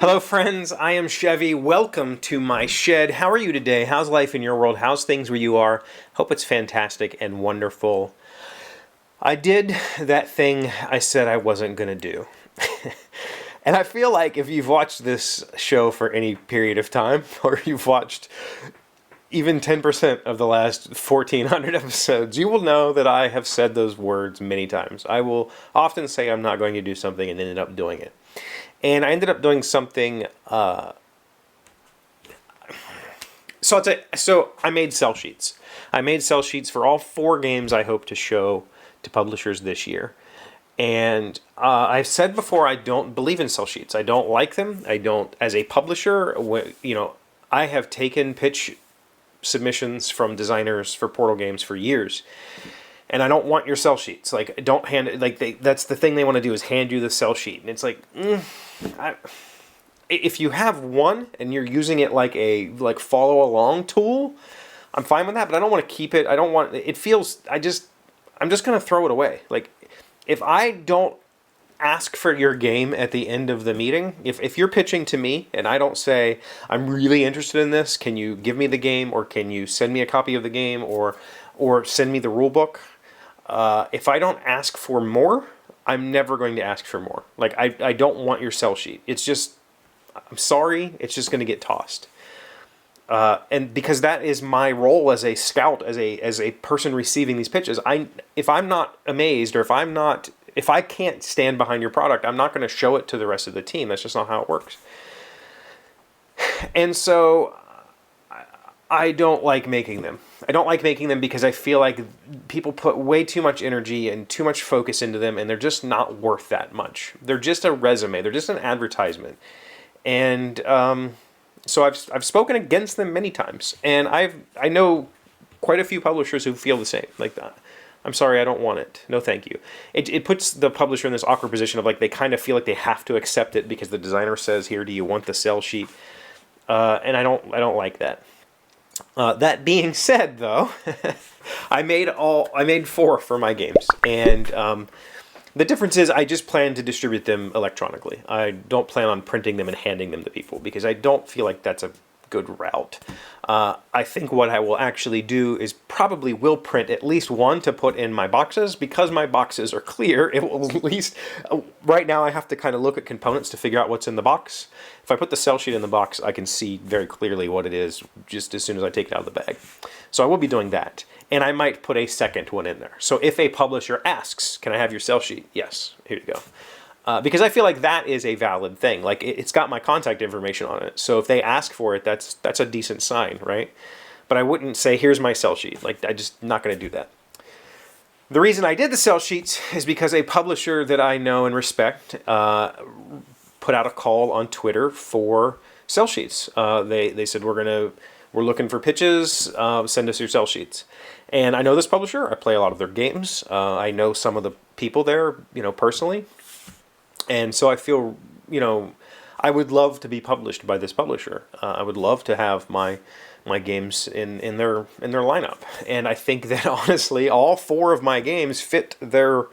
Hello friends, I am Chevee. Welcome to my shed. How are you today? How's life in your world? How's things where you are? Hope it's fantastic and wonderful. I did that thing I said I wasn't going to do. And I feel like if you've watched this show for any period of time, or you've watched even 10% of the last 1,400 episodes, you will know that I have said those words many times. I will often say I'm not going to do something and ended up doing it. And I ended up doing something, so I made sell sheets. I made sell sheets for all 4 games I hope to show to publishers this year. And I've said before, I don't believe in sell sheets. I don't like them. I don't, as a publisher, I have taken pitch submissions from designers for Portal games for years. And I don't want your sell sheets. Like, don't hand it, like, that's the thing they want to do is hand you the sell sheet. And it's like, if you have one and you're using it like a follow along tool, I'm fine with that, but I don't want to keep it. I don't want, it feels, I'm just going to throw it away. Like, if I don't ask for your game at the end of the meeting, if you're pitching to me and I don't say, I'm really interested in this, can you give me the game, or can you send me a copy of the game, or send me the rule book? If I don't ask for more, I'm never going to ask for more. Like, I don't want your sell sheet. It's just, I'm sorry, it's just going to get tossed. And because that is my role as a scout, as a person receiving these pitches, if I'm not amazed, or if I can't stand behind your product, I'm not going to show it to the rest of the team. That's just not how it works. And so I don't like making them. I don't like making them because I feel like people put way too much energy and too much focus into them, and they're just not worth that much. They're just a resume. They're just an advertisement. And so I've spoken against them many times, and I know quite a few publishers who feel the same. Like, that. I'm sorry, I don't want it. No, thank you. It puts the publisher in this awkward position of, like, they kind of feel like they have to accept it because the designer says, "Here, do you want the sell sheet?" And I don't like that. That being said, though, I made 4 for my games, and the difference is I just plan to distribute them electronically. I don't plan on printing them and handing them to people because I don't feel like that's a good route. I think what I will actually do is probably will print at least one to put in my boxes. Because my boxes are clear, it will at least, right now I have to kind of look at components to figure out what's in the box. If I put the sell sheet in the box, I can see very clearly what it is just as soon as I take it out of the bag. So I will be doing that. And I might put a second one in there. So if a publisher asks, can I have your sell sheet? Yes, here you go. Because I feel like that is a valid thing. Like, it's got my contact information on it. So if they ask for it, that's a decent sign, right? But I wouldn't say, here's my sell sheet. Like, I'm just not going to do that. The reason I did the sell sheets is because a publisher that I know and respect put out a call on Twitter for sell sheets. They said, we're looking for pitches, send us your sell sheets. And I know this publisher. I play a lot of their games. I know some of the people there, personally. And so I feel, I would love to be published by this publisher. I would love to have my games in their lineup. And I think that, honestly, all 4 of my games fit their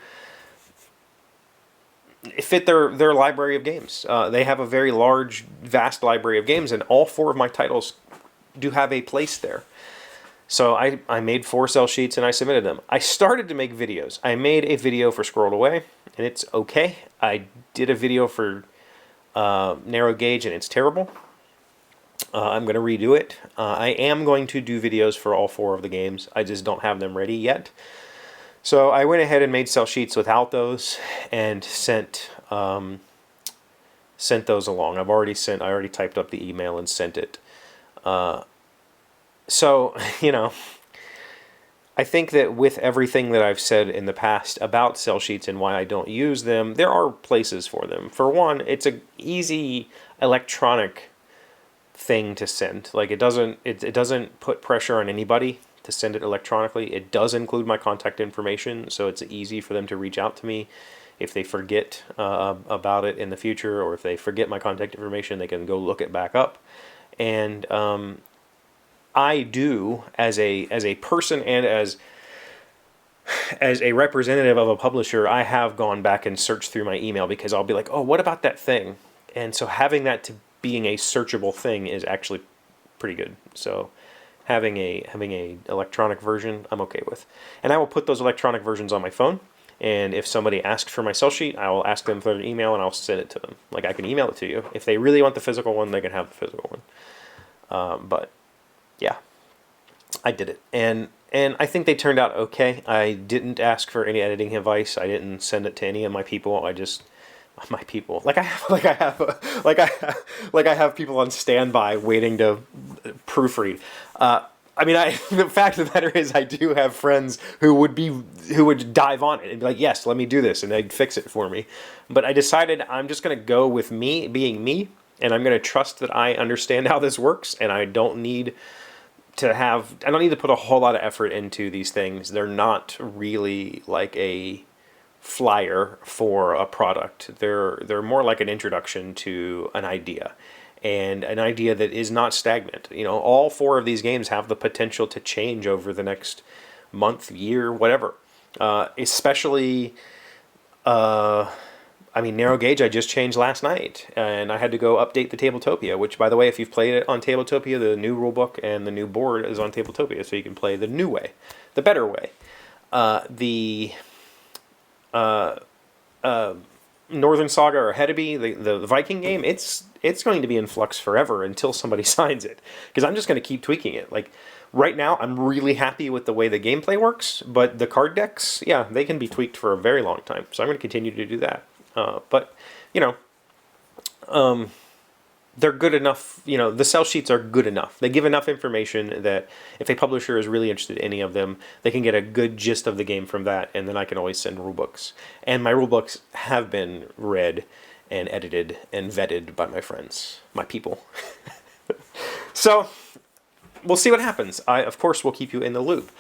library of games. They have a very large, vast library of games, and all 4 of my titles do have a place there. So I made 4 sell sheets and I submitted them. I started to make videos. I made a video for Scrolled Away, and it's okay. I did a video for Narrow Gauge, and it's terrible. I'm going to redo it. I am going to do videos for all 4 of the games. I just don't have them ready yet. So I went ahead and made sell sheets without those and sent those along. I already typed up the email and sent it. So, I think that with everything that I've said in the past about sell sheets and why I don't use them, there are places for them. For one, it's an easy electronic thing to send. Like, it doesn't put pressure on anybody to send it electronically. It does include my contact information, so it's easy for them to reach out to me if they forget about it in the future, or if they forget my contact information, they can go look it back up. And I do, as a person and as a representative of a publisher, I have gone back and searched through my email because I'll be like, oh, what about that thing? And so having that to being a searchable thing is actually pretty good. So having a electronic version, I'm okay with. And I will put those electronic versions on my phone. And if somebody asks for my sell sheet, I will ask them for their email and I'll send it to them. Like, I can email it to you. If they really want the physical one, they can have the physical one. But yeah, I did it. And I think they turned out okay. I didn't ask for any editing advice. I didn't send it to any of my people. My people. Like I have people on standby waiting to proofread. The fact of the matter is, I do have friends who would dive on it and be like, yes, let me do this, and they'd fix it for me. But I decided I'm just going to go with me being me, and I'm going to trust that I understand how this works, and I don't need to put a whole lot of effort into these things. They're not really like a flyer for a product. They're more like an introduction to an idea, and an idea that is not stagnant. You know, all 4 of these games have the potential to change over the next month, year, whatever. Especially, Narrow Gauge I just changed last night, and I had to go update the Tabletopia, which, by the way, if you've played it on Tabletopia, the new rulebook and the new board is on Tabletopia, so you can play the new way, the better way. Northern Saga or Hedeby, the Viking game, it's going to be in flux forever until somebody signs it, because I'm just going to keep tweaking it. Like, right now, I'm really happy with the way the gameplay works, but the card decks, yeah, they can be tweaked for a very long time, so I'm going to continue to do that. They're good enough, the sell sheets are good enough. They give enough information that if a publisher is really interested in any of them, they can get a good gist of the game from that, and then I can always send rulebooks. And my rulebooks have been read and edited and vetted by my friends, my people. So, we'll see what happens. I, of course, will keep you in the loop.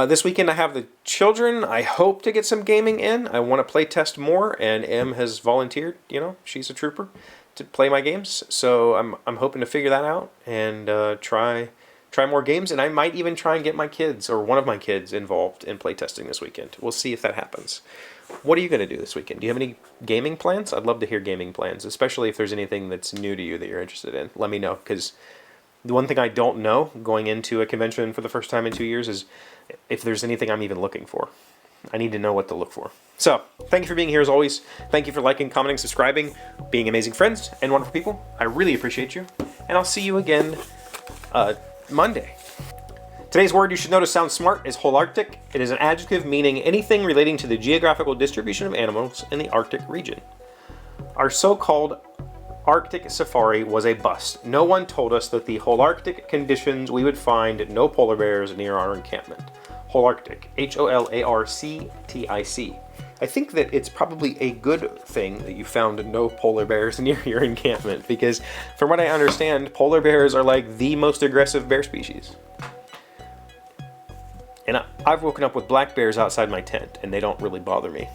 This weekend I have the children. I hope to get some gaming in. I want to play test more, and Em has volunteered, she's a trooper, to play my games. So I'm hoping to figure that out and try more games, and I might even try and get my kids or one of my kids involved in playtesting this weekend. We'll see if that happens. What are you going to do this weekend? Do you have any gaming plans? I'd love to hear gaming plans, especially if there's anything that's new to you that you're interested in. Let me know, because the one thing I don't know going into a convention for the first time in 2 years is if there's anything I'm even looking for. I need to know what to look for. So, thank you for being here as always. Thank you for liking, commenting, subscribing, being amazing friends and wonderful people. I really appreciate you. And I'll see you again Monday. Today's word you should know to sound smart is holarctic. It is an adjective meaning anything relating to the geographical distribution of animals in the Arctic region. Our so-called Arctic safari was a bust. No one told us that the holarctic conditions we would find no polar bears near our encampment. Holarctic, Holarctic. I think that it's probably a good thing that you found no polar bears near your encampment, because from what I understand, polar bears are like the most aggressive bear species. And I've woken up with black bears outside my tent, and they don't really bother me.